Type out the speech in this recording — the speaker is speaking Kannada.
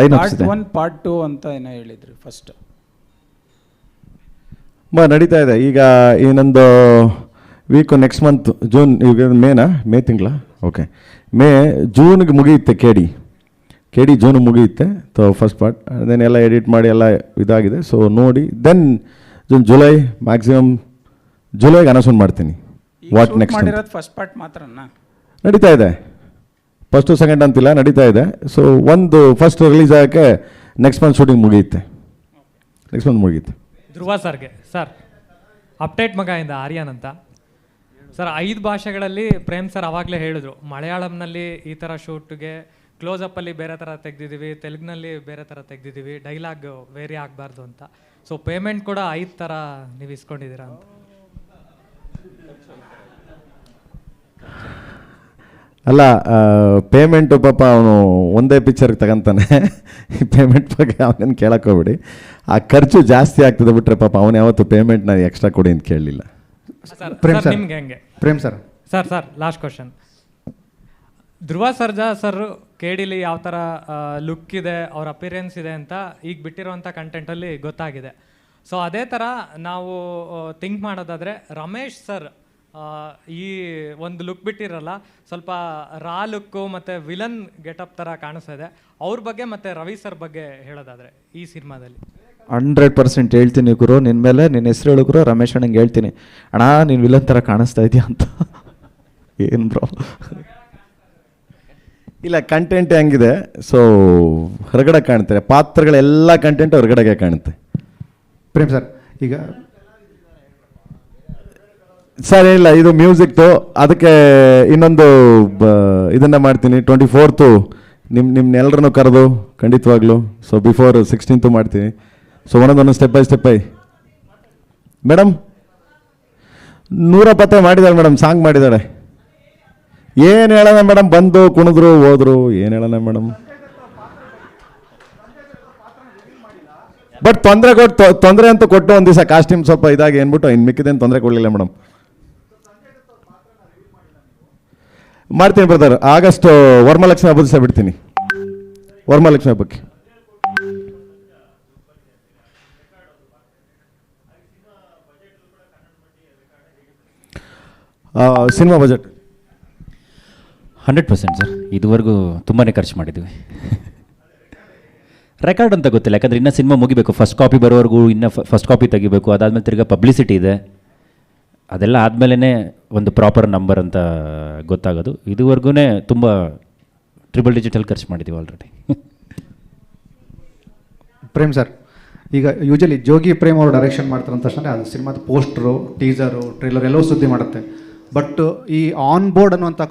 ಲೈನಪ್ಸ್ ಇದೆ. ಪಾರ್ಟ್ 2 ಅಂತ ಏನೋ ಹೇಳಿದ್ರಿ ಫಸ್ಟ್. ನಡೀತಾ ಇದೆ ಈಗ. ಇನ್ನೊಂದು ವೀಕು ನೆಕ್ಸ್ಟ್ ಮಂತ್ ಜೂನ್, ಈಗ ಮೇ ತಿಂಗಳ, ಓಕೆ, ಜೂನ್ಗೆ ಮುಗಿಯುತ್ತೆ ಕೆ ಡಿ ಜೂನ್ ಮುಗಿಯುತ್ತೆ. ಫಸ್ಟ್ ಪಾರ್ಟ್ ದೆನ್ ಎಲ್ಲ ಎಡಿಟ್ ಮಾಡಿ ಎಲ್ಲ ಇದಾಗಿದೆ. ಸೊ ನೋಡಿ, ದೆನ್ ಜುಲೈ ಮ್ಯಾಕ್ಸಿಮಮ್ ಜುಲೈಗೆ ಅನೌನ್ಸ್ಮೆಂಟ್ ಮಾಡ್ತೀನಿ. ವಾಟ್ ನೆಕ್ಸ್ಟ್ ಫಸ್ಟ್ ಪಾರ್ಟ್ ಮಾತ್ರನಾ ನಡೀತಾ ಇದೆ, ಫಸ್ಟು ಸೆಕೆಂಡ್ ಅಂತಿಲ್ಲ, ನಡೀತಾ ಇದೆ. ಸೊ ಒಂದು ಫಸ್ಟ್ ರಿಲೀಸ್ ಆಗೋಕ್ಕೆ ನೆಕ್ಸ್ಟ್ ಮಂತ್ ಶೂಟಿಂಗ್ ಮುಗಿಯುತ್ತೆ. ಧ್ರುವ ಸರ್ಗೆ ಸರ್, ಅಪ್ಡೇಟ್ ಮಗ ಇಂದ ಆರ್ಯನ್ ಅಂತ ಸರ್. 5 ಭಾಷೆಗಳಲ್ಲಿ ಪ್ರೇಮ್ ಸರ್ ಆವಾಗಲೇ ಹೇಳಿದ್ರು, ಮಲಯಾಳಂನಲ್ಲಿ ಈ ಥರ ಶೂಟ್ಗೆ ಕ್ಲೋಸಪ್ಪಲ್ಲಿ ಬೇರೆ ಥರ ತೆಗೆದಿದ್ದೀವಿ, ತೆಲುಗಿನಲ್ಲಿ ಬೇರೆ ಥರ ತೆಗೆದಿದ್ದೀವಿ, ಡೈಲಾಗ್ ವೇರಿ ಆಗಬಾರ್ದು ಅಂತ. ಸೊ ಪೇಮೆಂಟ್ ಕೂಡ 5 ಥರ ನೀವು ಇಸ್ಕೊಂಡಿದ್ದೀರಾ ಅಂತ. ಅಲ್ಲ, ಪೇಮೆಂಟು ಪಾಪ ಅವನು ಒಂದೇ ಪಿಕ್ಚರ್ಗೆ ತಗೊಂತಾನೆ. ಪೇಮೆಂಟ್ ಬಗ್ಗೆ ಅವನೇನು ಕೇಳೋಕ್ಕೋಗ್ಬೇಡಿ. ಆ ಖರ್ಚು ಜಾಸ್ತಿ ಆಗ್ತದೆ ಬಿಟ್ಟರೆ ಪಾಪ ಅವನು ಯಾವತ್ತು ಪೇಮೆಂಟ್ನ ಎಕ್ಸ್ಟ್ರಾ ಕೊಡಿ ಅಂತ ಕೇಳಲಿಲ್ಲ. ನಿಮ್ಗೆ ಹೆಂಗೆ Prem sir? Sir last question. Dhruva Sarja sir ಕೇಡಿಲಿ ಯಾವ ಥರ ಲುಕ್ ಇದೆ, ಅವ್ರ ಅಪಿರಿಯನ್ಸ್ ಇದೆ ಅಂತ ಈಗ ಬಿಟ್ಟಿರೋಂಥ ಕಂಟೆಂಟಲ್ಲಿ ಗೊತ್ತಾಗಿದೆ. ಸೊ ಅದೇ ಥರ ನಾವು ಥಿಂಕ್ ಮಾಡೋದಾದರೆ ರಮೇಶ್ ಸರ್ ಈ ಒಂದು ಲುಕ್ ಬಿಟ್ಟಿರಲ್ಲ, ಸ್ವಲ್ಪ ರಾ ಲುಕ್ಕು ಮತ್ತು ವಿಲನ್ ಗೆಟಪ್ ಥರ ಕಾಣಿಸ್ತಾ ಇದೆ. ಅವ್ರ ಬಗ್ಗೆ ಮತ್ತು ರವಿ ಸರ್ ಬಗ್ಗೆ ಹೇಳೋದಾದರೆ ಈ ಸಿನಿಮಾದಲ್ಲಿ 100% ಹೇಳ್ತೀನಿ ಗುರು. ನಿನ್ನ ಮೇಲೆ ನಿನ್ನ ಹೆಸರು ಹೇಳು ಗುರು. ರಮೇಶ್ ಅಣ್ಣಂಗೆ ಹೇಳ್ತೀನಿ, ಅಣ್ಣ ನೀನು ವಿಲನ್ ಥರ ಕಾಣಿಸ್ತಾ ಇದೆಯಾ ಅಂತ. ಏನು ಬ್ರೋ? ಇಲ್ಲ, ಕಂಟೆಂಟ್ ಹೆಂಗಿದೆ, ಸೊ ಹೊರಗಡೆ ಕಾಣ್ತಾರೆ ಪಾತ್ರಗಳೆಲ್ಲ, ಕಂಟೆಂಟ್ ಹೊರಗಡೆಗೆ ಕಾಣುತ್ತೆ. ಪ್ರೇಮ್ ಸರ್, ಈಗ ಸರ್ ಇಲ್ಲ, ಇದು ಮ್ಯೂಸಿಕ್ದು, ಅದಕ್ಕೆ ಇನ್ನೊಂದು ಇದನ್ನು ಮಾಡ್ತೀನಿ. 24th ನಿಮ್ಮನ್ನೆಲ್ಲರನ್ನು ಕರೆದು ಖಂಡಿತವಾಗ್ಲೂ, ಸೊ ಬಿಫೋರ್ 16th ಮಾಡ್ತೀನಿ. ಸೊ ಒಂದೊಂದು ಸ್ಟೆಪ್ ಬೈ ಮೇಡಮ್ 120 ಮಾಡಿದಾಳೆ ಮೇಡಮ್, ಸಾಂಗ್ ಮಾಡಿದ್ದಾಳೆ. ಏನು ಹೇಳೋಣ ಮೇಡಮ್, ಬಂದು ಕುಣಿದ್ರು ಹೋದ್ರು, ಏನು ಹೇಳೋಣ ಮೇಡಮ್. ಬಟ್ ತೊಂದರೆ ಅಂತೂ ಕೊಟ್ಟು ಒಂದು ದಿವಸ ಕಾಸ್ಟ್ಯೂಮ್ ಸ್ವಲ್ಪ ಇದಾಗಿ ಏನ್ಬಿಟ್ಟು ಇನ್ನು ಮಿಕ್ಕಿದೇನು ತೊಂದರೆ ಕೊಡಲಿಲ್ಲ ಮೇಡಮ್. ಮಾಡ್ತೀನಿ ಬ್ರದರ್. ಆಗಸ್ಟ್ ವರಮಹಾಲಕ್ಷ್ಮಿ ಹಬ್ಬದ ದಿವಸ ಬಿಡ್ತೀನಿ. ವರಮಹಾಲಕ್ಷ್ಮಿ ಹಬ್ಬಕ್ಕೆ ಸಿನಿಮಾ ಬಜೆಟ್ 100% ಸರ್. ಇದುವರೆಗೂ ತುಂಬಾ ಖರ್ಚು ಮಾಡಿದ್ದೀವಿ. ರೆಕಾರ್ಡ್ ಅಂತ ಗೊತ್ತಿಲ್ಲ, ಯಾಕಂದರೆ ಇನ್ನೂ ಸಿನಿಮಾ ಮುಗಿಬೇಕು. ಫಸ್ಟ್ ಕಾಪಿ ಬರೋವರೆಗೂ ಇನ್ನೂ ಫಸ್ಟ್ ಕಾಪಿ ತೆಗಿಬೇಕು. ಅದಾದಮೇಲೆ ತಿರ್ಗಾ ಪಬ್ಲಿಸಿಟಿ ಇದೆ. ಅದೆಲ್ಲ ಆದಮೇಲೆ ಒಂದು ಪ್ರಾಪರ್ ನಂಬರ್ ಅಂತ ಗೊತ್ತಾಗೋದು. ಇದುವರೆಗೂ ತುಂಬ ಟ್ರಿಬಲ್ ಡಿಜಿಟಲ್ ಖರ್ಚು ಮಾಡಿದ್ದೀವಿ ಆಲ್ರೆಡಿ. ಪ್ರೇಮ್ ಸರ್, ಈಗ ಯೂಶಲಿ ಜೋಗಿ ಪ್ರೇಮ್ ಅವರು ಡೈರೆಕ್ಷನ್ ಮಾಡ್ತಾರೆ ಅಂತ ತಕ್ಷಣ ಅದು ಸಿನಿಮಾದ ಪೋಸ್ಟರು, ಟೀಸರು, ಟ್ರೇಲರ್ ಎಲ್ಲವೂ ಸುದ್ದಿ ಮಾಡುತ್ತೆ. ಬಟ್ ಈ ಆನ್ ಬೋರ್ಡ್ ಅನ್ನುವಂಥ